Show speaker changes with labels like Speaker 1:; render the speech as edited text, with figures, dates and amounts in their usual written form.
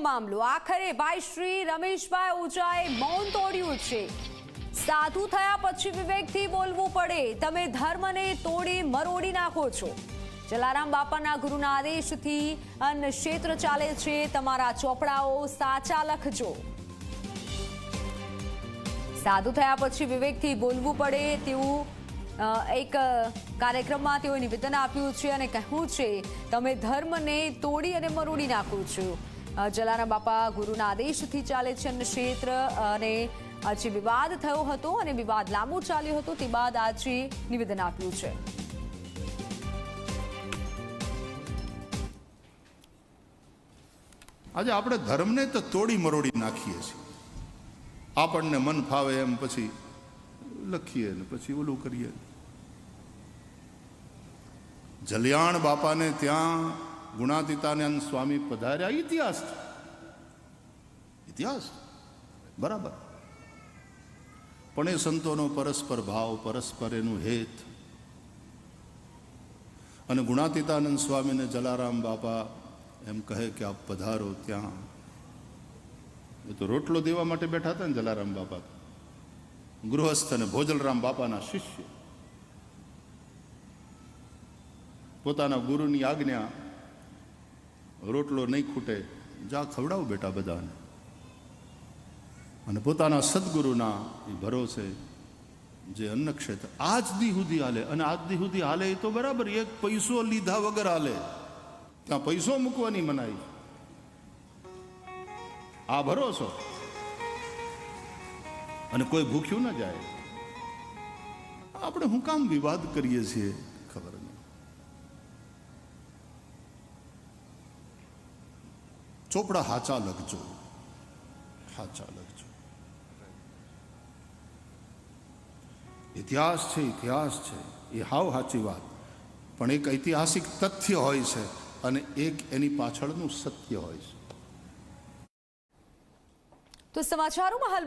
Speaker 1: મામલો. આખરે ભાઈ શ્રી રમેશભાઈ ઓઝાએ મૌન તોડ્યું છે. સાધુ થયા પછી વિવેકથી બોલવું પડે. તમે ધર્મને તોડી મરોડી નાખો છો. જલારામ બાપાના ગુરુના આદેશથી અન્ન ક્ષેત્ર ચાલે છે. તમારા ચોપડાઓ સાચા લખજો. સાધુ થયા પછી વિવેકથી બોલવું પડે તેવું એક કાર્યક્રમમાં તેઓએ નિવેદન આપ્યું છે અને કહ્યું છે તમે ધર્મને તોડી અને મરોડી નાખો છો. જલારામ બાપા ગુરુના આદેશથી ચાલે છે અન્ન ક્ષેત્ર. અને આજે વિવાદ થયો હતો અને વિવાદ લાંબો ચાલ્યો હતો તે બાદ આજે નિવેદન આપ્યું છે.
Speaker 2: આજે આપણે ધર્મને તો તોડી મરોડી નાખીએ છીએ. આપણને મન ફાવે એમ પછી લખીએ ને પછી ઓલું કરીએ. જલિયાણ બાપાને ત્યાં ગુણાતીતાનંદ સ્વામી પધાર્યા. ઇતિહાસ છે, ઇતિહાસ બરાબર. પણ એ સંતોનો પરસ્પર ભાવ, પરસ્પર એનું હેત. અને ગુણાતીતાનંદ સ્વામીને જલારામ બાપા એમ કહે કે આપ પધારો ત્યાં. એ તો રોટલો દેવા માટે બેઠા હતા ને જલારામ બાપા. ગૃહસ્થ અને ભોજલરામ બાપાના શિષ્ય. પોતાના ગુરુની આજ્ઞા, રોટલો નહીં ખૂટે, જા ખવડાવ બેટા બધાને. અને પોતાના સદગુરુના એ ભરોસે જે અન્ન ક્ષેત્ર આજ દી સુધી હાલે. અને આજ દી સુધી હાલે એ તો બરાબર, એક પૈસો લીધા વગર હાલે. ત્યાં પૈસો મૂકવાની મનાઈ. આ ભરોસો. અને કોઈ ભૂખ્યું ન જાય. આપણે હું કામ વિવાદ કરીએ છીએ ખબર નહીં. ચોપડા હાચા લખજો, હાચા લખજો. ઇતિહાસ છે, ઇતિહાસ છે, એ હાવ સાચી વાત. પણ એક ઐતિહાસિક તથ્ય હોય છે અને એક એની પાછળનું સત્ય હોય છે.
Speaker 1: તો સમાચારોમાં હાલ